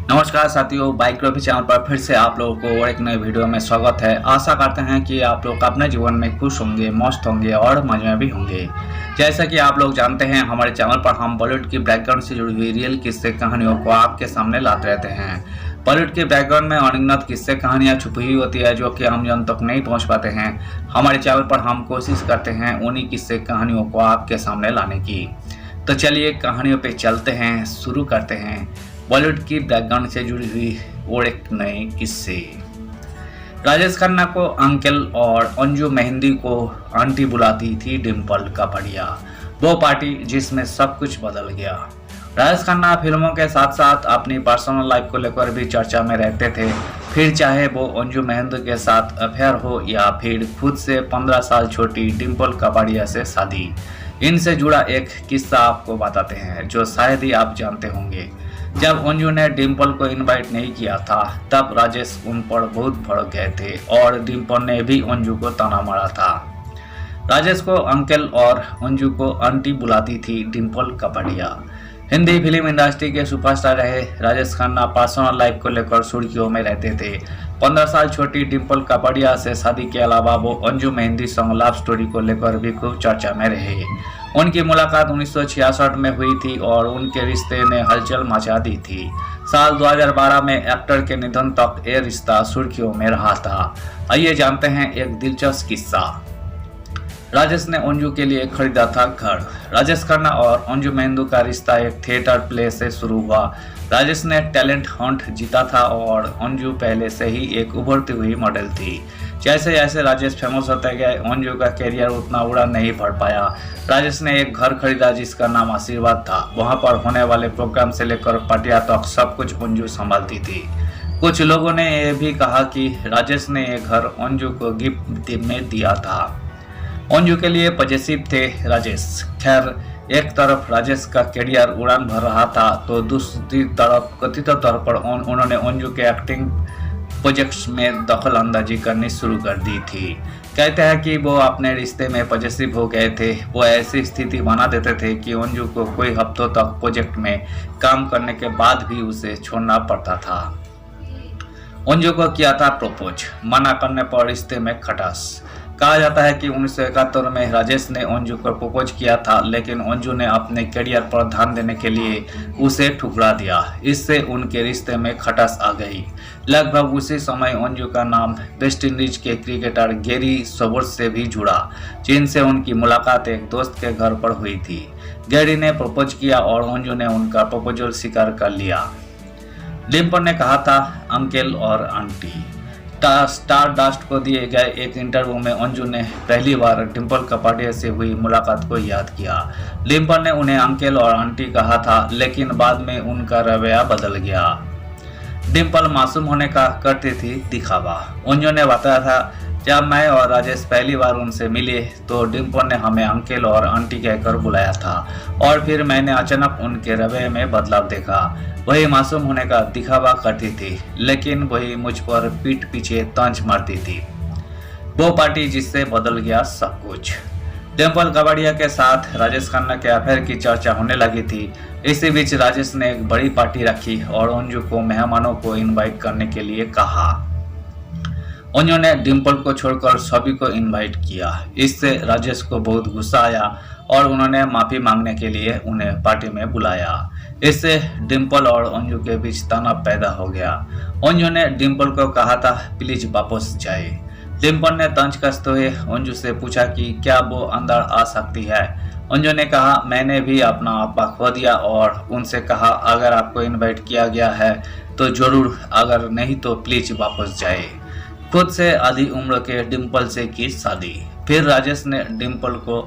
नमस्कार साथियों, bike रॉफी channel पर फिर से आप लोगों को और एक नए वीडियो में स्वागत है। आशा करते हैं कि आप लोग अपने जीवन में खुश होंगे, मस्त होंगे और मजे में भी होंगे। जैसा कि आप लोग जानते हैं, हमारे चैनल पर हम बॉलीवुड की बैकग्राउंड से जुड़ी हुई रियल किस्से कहानियों को आपके सामने लाते रहते हैं। बॉलीवुड के बैकग्राउंड में अनगिनत किस्से कहानियाँ छुपी हुई होती है जो कि हम जन तक नहीं पहुँच पाते हैं। हमारे चैनल पर हम कोशिश करते हैं उन्हीं किस्से कहानियों को आपके सामने लाने की। तो चलिए कहानियों पे चलते हैं, शुरू करते हैं बॉलीवुड की बैकग्राउंड से जुड़ी हुई और एक नए किस्से। राजेश खन्ना को अंकल और अंजू मेहंदी को आंटी बुलाती थी डिम्पल कपाड़िया। वो पार्टी जिसमें सब कुछ बदल गया। राजेश खन्ना फिल्मों के साथ साथ अपनी पर्सनल लाइफ को लेकर भी चर्चा में रहते थे। फिर चाहे वो अंजू मेहंदी के साथ अफेयर हो या फिर खुद से 15 साल छोटी डिम्पल कपाड़िया से शादी। इनसे जुड़ा एक किस्सा आपको बताते हैं जो शायद ही आप जानते होंगे। जब अंजू ने डिम्पल को इनवाइट नहीं किया था तब राजेश उन पर बहुत भड़क गए थे और डिम्पल ने भी अंजू को ताना मारा था। राजेश को अंकल और अंजू को आंटी बुलाती थी डिम्पल कपाड़िया। हिंदी फिल्म इंडस्ट्री के सुपरस्टार रहे राजेश खन्ना पर्सनल लाइफ को लेकर सुर्खियों में रहते थे। 15 साल छोटी डिम्पल कपाड़िया से शादी के अलावा वो अंजू मेहंदी संग लव स्टोरी को लेकर भी खूब चर्चा में रहे। उनकी मुलाकात 1966 में हुई थी और उनके रिश्ते ने हलचल मचा दी थी। साल 2012 में एक्टर के निधन तक ये रिश्ता सुर्खियों में रहा था। आइए जानते हैं एक दिलचस्प किस्सा। राजेश ने अंजू के लिए खरीदा था घर। राजेश खन्ना और अंजू मेहंदी का रिश्ता एक थिएटर प्ले से शुरू हुआ। राजेश ने टैलेंट हंट जीता था और अंजू पहले से ही एक उभरती हुई मॉडल थी। जैसे जैसे राजेश फेमस होते गए अंजू का कैरियर उतना उड़ान नहीं भर पाया। राजेश ने एक घर खरीदा जिसका नाम आशीर्वाद था। वहां पर होने वाले प्रोग्राम से लेकर पार्टियां तक सब कुछ अंजू संभालती थी। कुछ लोगों ने यह भी कहा कि राजेश ने यह घर अंजू को गिफ्ट में दिया था। अंजू के लिए पॉजिटिव थे राजेश। खैर, एक तरफ राजेश का कैरियर उड़ान भर रहा था तो दूसरी तरफ कथित तौर पर उन्होंने अंजू के एक्टिंग प्रोजेक्ट्स में दखल अंदाजी करनी शुरू कर दी थी। कहते हैं कि वो अपने रिश्ते में पॉजिटिव हो गए थे। वो ऐसी स्थिति बना देते थे कि अंजू को कोई हफ्तों तक प्रोजेक्ट में काम करने के बाद भी उसे छोड़ना पड़ता था। अंजू को किया था प्रपोज, मना करने पर रिश्ते में खटास। कहा जाता है कि 1971 में राजेश ने अंजू को प्रपोज किया था, लेकिन अंजू ने अपने करियर पर ध्यान देने के लिए उसे ठुकरा दिया। इससे उनके रिश्ते में खटास आ गई। लगभग उसी समय अंजू का नाम वेस्ट इंडीज के क्रिकेटर गैरी सोबर्स से भी जुड़ा, जिनसे उनकी मुलाकात एक दोस्त के घर पर हुई थी। गैरी ने प्रपोज किया और अंजू ने उनका प्रपोजल स्वीकार कर लिया। डिम्पल ने कहा था अंकल और आंटी। स्टार डास्ट को दिए गए एक इंटरव्यू में अंजू ने पहली बार डिम्पल कपाड़िया से हुई मुलाकात को याद किया। डिम्पल ने उन्हें अंकल और आंटी कहा था, लेकिन बाद में उनका रवैया बदल गया। डिम्पल मासूम होने का करती थी दिखावा। अंजू ने बताया था, जब मैं और राजेश पहली बार उनसे मिले तो डिम्पल ने हमें अंकल और आंटी कहकर बुलाया था और फिर मैंने अचानक उनके रवैये में बदलाव देखा। वही मासूम होने का दिखावा करती थी, लेकिन वही मुझ पर पीठ पीछे तंज मारती थी। वो पार्टी जिससे बदल गया सब कुछ। डिम्पल कपाड़िया के साथ राजेश खन्ना के अफेयर की चर्चा होने लगी थी। इसी बीच राजेश ने एक बड़ी पार्टी रखी और अंजू को मेहमानों को इनवाइट करने के लिए कहा। अंजू ने डिम्पल को छोड़कर सभी को इनवाइट किया। इससे राजेश को बहुत गुस्सा आया और उन्होंने माफी मांगने के लिए उन्हें पार्टी में बुलाया। इससे डिम्पल और अंजू के बीच तनाव पैदा हो गया। अंजू ने डिम्पल को कहा था प्लीज वापस जाए। डिम्पल ने तंज कसते हुए अंजू से पूछा कि क्या वो अंदर आ सकती है। अंजू ने कहा मैंने भी अपना आपा खो दिया और उनसे कहा अगर आपको इनवाइट किया गया है तो जरूर, अगर नहीं तो प्लीज वापस जाए। खुद से आधी उम्र के डिम्पल से की शादी। फिर राजेश ने डिम्पल को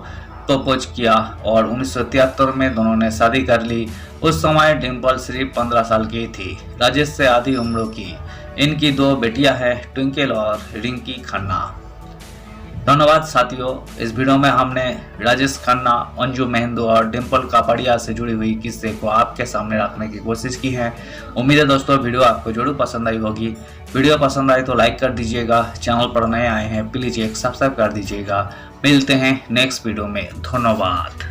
प्रपोज किया और 1973 में दोनों ने शादी कर ली। उस समय डिम्पल सिर्फ 15 साल की थी, राजेश से आधी उम्र की। इनकी 2 बेटियां हैं, ट्विंकल और रिंकी खन्ना। धन्यवाद साथियों, इस वीडियो में हमने राजेश खन्ना, अंजू मेहंदी और डिम्पल कपाड़िया से जुड़ी हुई किस्से को आपके सामने रखने की कोशिश की है। उम्मीद है दोस्तों वीडियो आपको जरूर पसंद आई होगी। वीडियो पसंद आए तो लाइक कर दीजिएगा। चैनल पर नए आए हैं प्लीज एक सब्सक्राइब कर दीजिएगा। मिलते हैं नेक्स्ट वीडियो में। धन्यवाद।